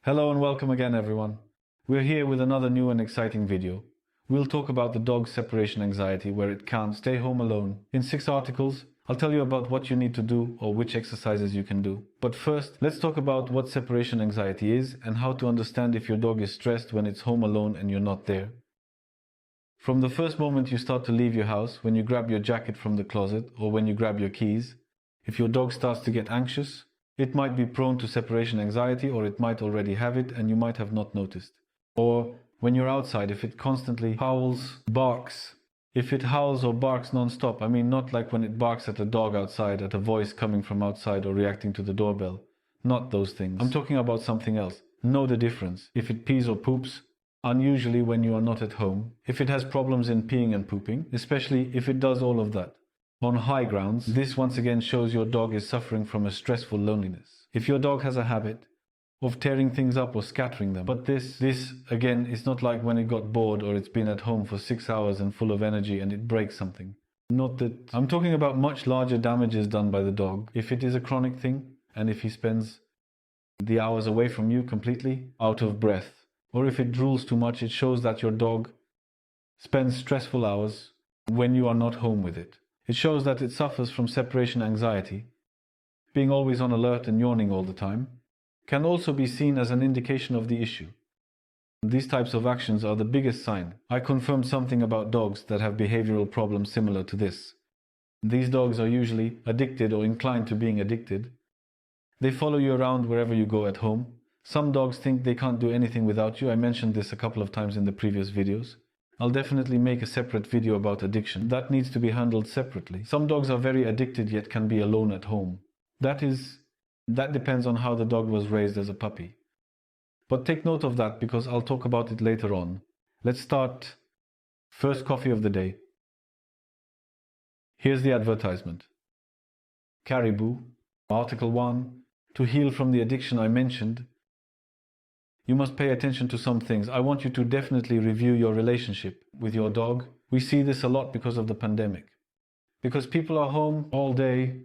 Hello and welcome again everyone. We're here with another new and exciting video. We'll talk about the dog's separation anxiety where it can't stay home alone. In 6 articles, I'll tell you about what you need to do or which exercises you can do. But first, let's talk about what separation anxiety is and how to understand if your dog is stressed when it's home alone and you're not there. From the first moment you start to leave your house, when you grab your jacket from the closet or when you grab your keys, if your dog starts to get anxious, it might be prone to separation anxiety, or it might already have it and you might have not noticed. Or when you're outside, if it constantly howls, barks. If it howls or barks non-stop, I mean not like when it barks at a dog outside, at a voice coming from outside or reacting to the doorbell. Not those things. I'm talking about something else. Know the difference. If it pees or poops, unusually when you are not at home. If it has problems in peeing and pooping, especially if it does all of that. On high grounds, this once again shows your dog is suffering from a stressful loneliness. If your dog has a habit of tearing things up or scattering them, but this again is not like when it got bored or it's been at home for 6 hours and full of energy and it breaks something. Not that I'm talking about much larger damages done by the dog. If it is a chronic thing and if he spends the hours away from you completely, out of breath, or if it drools too much, it shows that your dog spends stressful hours when you are not home with it. It shows that it suffers from separation anxiety. Being always on alert and yawning all the time can also be seen as an indication of the issue. These types of actions are the biggest sign. I confirmed something about dogs that have behavioral problems similar to this. These dogs are usually addicted or inclined to being addicted. They follow you around wherever you go at home. Some dogs think they can't do anything without you. I mentioned this a couple of times in the previous videos. I'll definitely make a separate video about addiction. That needs to be handled separately. Some dogs are very addicted yet can be alone at home. That depends on how the dog was raised as a puppy. But take note of that because I'll talk about it later on. Let's start. First coffee of the day. Here's the advertisement. Caribou, Article 1. To heal from the addiction I mentioned, you must pay attention to some things. I want you to definitely review your relationship with your dog. We see this a lot because of the pandemic. Because people are home all day.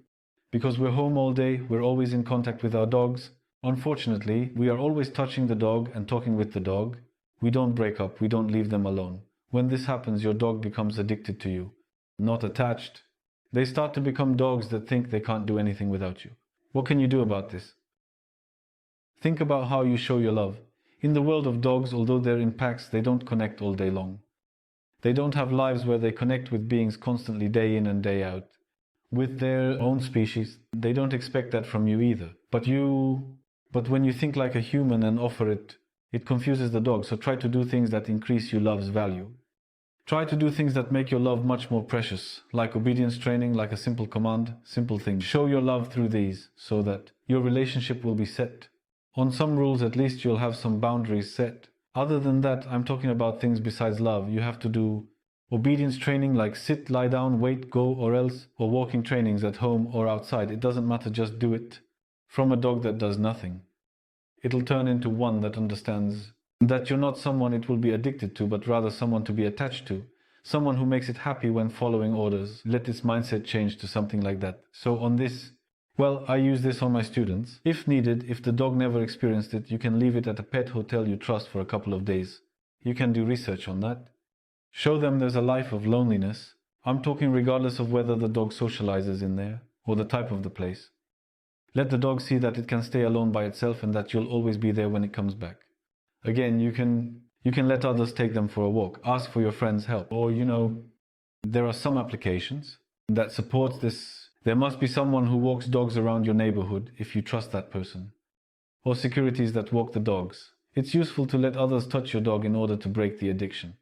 Because we're home all day, we're always in contact with our dogs. Unfortunately, we are always touching the dog and talking with the dog. We don't break up, we don't leave them alone. When this happens, your dog becomes addicted to you, not attached. They start to become dogs that think they can't do anything without you. What can you do about this? Think about how you show your love. In the world of dogs, although they're in packs, they don't connect all day long. They don't have lives where they connect with beings constantly day in and day out. With their own species, they don't expect that from you either. But when you think like a human and offer it, it confuses the dog. So try to do things that increase your love's value. Try to do things that make your love much more precious, like obedience training, like a simple command, simple things. Show your love through these so that your relationship will be set. On some rules, at least you'll have some boundaries set. Other than that, I'm talking about things besides love. You have to do obedience training like sit, lie down, wait, go, or else, or walking trainings at home or outside. It doesn't matter, just do it. From a dog that does nothing. It'll turn into one that understands that you're not someone it will be addicted to, but rather someone to be attached to. Someone who makes it happy when following orders. Let its mindset change to something like that. So on this, well, I use this on my students. If needed, if the dog never experienced it, you can leave it at a pet hotel you trust for a couple of days. You can do research on that. Show them there's a life of loneliness. I'm talking regardless of whether the dog socializes in there or the type of the place. Let the dog see that it can stay alone by itself and that you'll always be there when it comes back. Again, you can let others take them for a walk. Ask for your friend's help. Or, there are some applications that support this. There must be someone who walks dogs around your neighborhood if you trust that person. Or securities that walk the dogs. It's useful to let others touch your dog in order to break the addiction.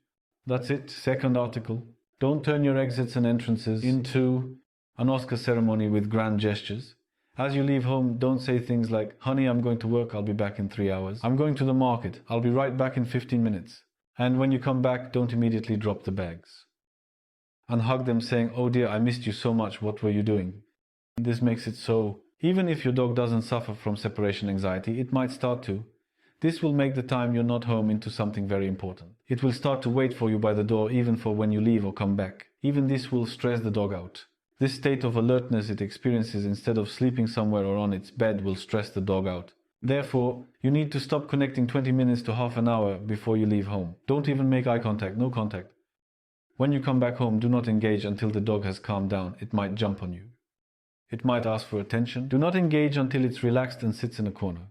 That's it. Second article. Don't turn your exits and entrances into an Oscar ceremony with grand gestures. As you leave home, don't say things like, honey, I'm going to work, I'll be back in 3 hours. I'm going to the market, I'll be right back in 15 minutes. And when you come back, don't immediately drop the bags. And hug them saying, oh dear, I missed you so much, what were you doing? This makes it so, even if your dog doesn't suffer from separation anxiety, it might start to. This will make the time you're not home into something very important. It will start to wait for you by the door even for when you leave or come back. Even this will stress the dog out. This state of alertness it experiences instead of sleeping somewhere or on its bed will stress the dog out. Therefore, you need to stop connecting 20 minutes to half an hour before you leave home. Don't even make eye contact, no contact. When you come back home, do not engage until the dog has calmed down. It might jump on you. It might ask for attention. Do not engage until it's relaxed and sits in a corner.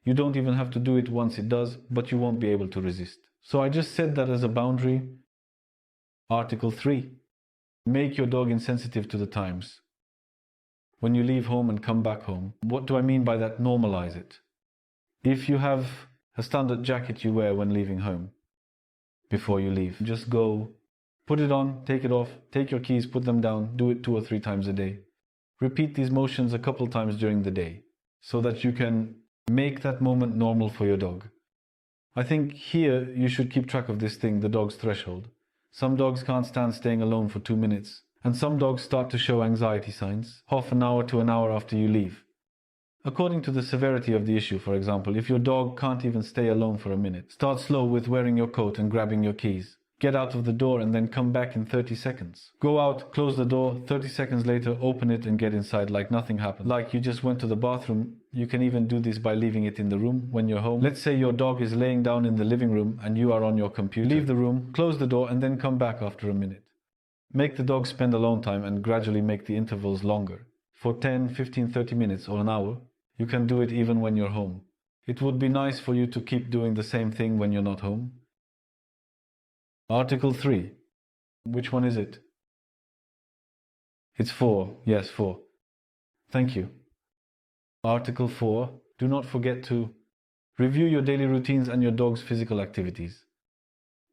You don't even have to do it once it does, but you won't be able to resist. So I just set that as a boundary. Article 3. Make your dog insensitive to the times. When you leave home and come back home, what do I mean by that? Normalize it. If you have a standard jacket you wear when leaving home, before you leave, just go, put it on, take it off, take your keys, put them down, do it 2 or 3 times a day. Repeat these motions a couple times during the day, so that you can make that moment normal for your dog. I think here you should keep track of this thing, the dog's threshold. Some dogs can't stand staying alone for 2 minutes, and some dogs start to show anxiety signs half an hour to an hour after you leave. According to the severity of the issue, for example, if your dog can't even stay alone for a minute, start slow with wearing your coat and grabbing your keys. Get out of the door and then come back in 30 seconds. Go out, close the door, 30 seconds later, open it and get inside like nothing happened. Like you just went to the bathroom. You can even do this by leaving it in the room when you're home. Let's say your dog is laying down in the living room and you are on your computer. Leave the room, close the door and then come back after a minute. Make the dog spend alone time and gradually make the intervals longer. For 10, 15, 30 minutes or an hour. You can do it even when you're home. It would be nice for you to keep doing the same thing when you're not home. Article 3. Which one is it? It's 4. Yes, 4. Thank you. Article 4. Do not forget to review your daily routines and your dog's physical activities.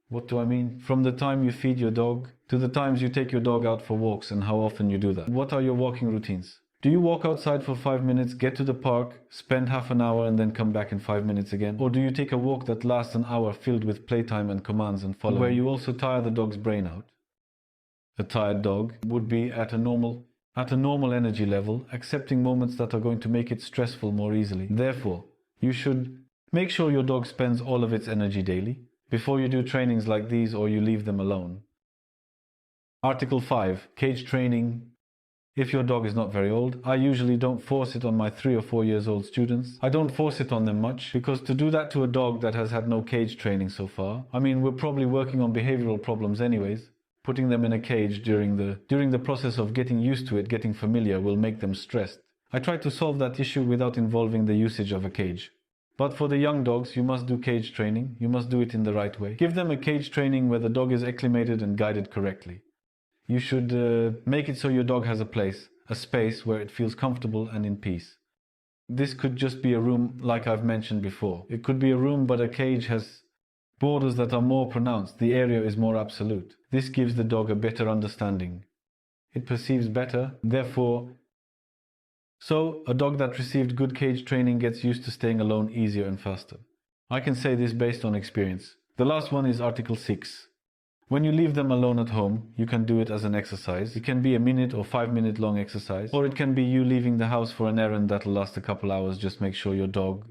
What do I mean? From the time you feed your dog to the times you take your dog out for walks and how often you do that. What are your walking routines? Do you walk outside for 5 minutes, get to the park, spend half an hour and then come back in 5 minutes again? Or do you take a walk that lasts an hour filled with playtime and commands and following, where you also tire the dog's brain out? A tired dog would be at a normal energy level, accepting moments that are going to make it stressful more easily. Therefore, you should make sure your dog spends all of its energy daily before you do trainings like these or you leave them alone. Article 5. Cage training. If your dog is not very old, I usually don't force it on my 3 or 4 years old students. I don't force it on them much, because to do that to a dog that has had no cage training so far, I mean, we're probably working on behavioral problems anyways. Putting them in a cage during the process of getting used to it, getting familiar, will make them stressed. I try to solve that issue without involving the usage of a cage. But for the young dogs, you must do cage training. You must do it in the right way. Give them a cage training where the dog is acclimated and guided correctly. You should make it so your dog has a space where it feels comfortable and in peace. This could just be a room like I've mentioned before. It could be a room, but a cage has borders that are more pronounced. The area is more absolute. This gives the dog a better understanding. It perceives better, therefore. So, a dog that received good cage training gets used to staying alone easier and faster. I can say this based on experience. The last one is Article 6. When you leave them alone at home, you can do it as an exercise. It can be a minute or 5 minute long exercise, or it can be you leaving the house for an errand that'll last a couple hours. Just make sure your dog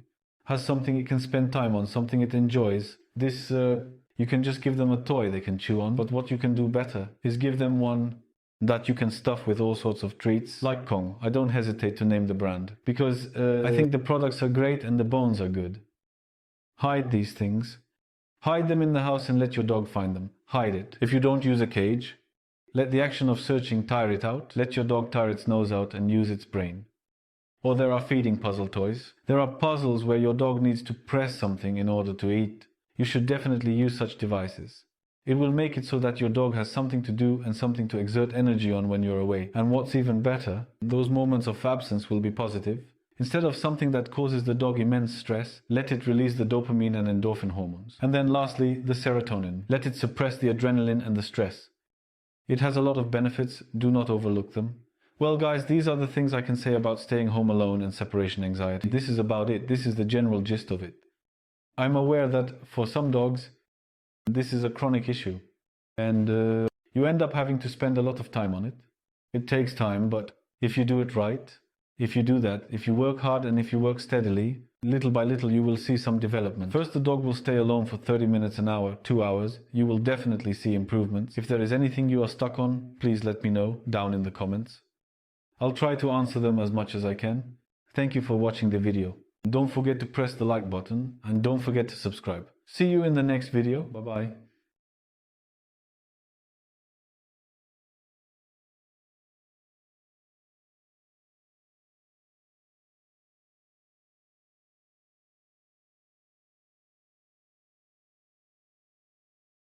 has something it can spend time on, something it enjoys. You can just give them a toy they can chew on, but what you can do better is give them one that you can stuff with all sorts of treats, like Kong. I don't hesitate to name the brand, because I think the products are great and the bones are good. Hide these things. Hide them in the house and let your dog find them. Hide it. If you don't use a cage, let the action of searching tire it out. Let your dog tire its nose out and use its brain. Or there are feeding puzzle toys. There are puzzles where your dog needs to press something in order to eat. You should definitely use such devices. It will make it so that your dog has something to do and something to exert energy on when you're away. And what's even better, those moments of absence will be positive. Instead of something that causes the dog immense stress, let it release the dopamine and endorphin hormones. And then lastly, the serotonin. Let it suppress the adrenaline and the stress. It has a lot of benefits, do not overlook them. Well guys, these are the things I can say about staying home alone and separation anxiety. This is about it. This is the general gist of it. I'm aware that for some dogs, this is a chronic issue. And you end up having to spend a lot of time on it. It takes time, but if you do it right, if you do that, if you work hard and if you work steadily, little by little you will see some development. First, the dog will stay alone for 30 minutes, an hour, 2 hours. You will definitely see improvements. If there is anything you are stuck on, please let me know down in the comments. I'll try to answer them as much as I can. Thank you for watching the video. Don't forget to press the like button and don't forget to subscribe. See you in the next video. Bye bye.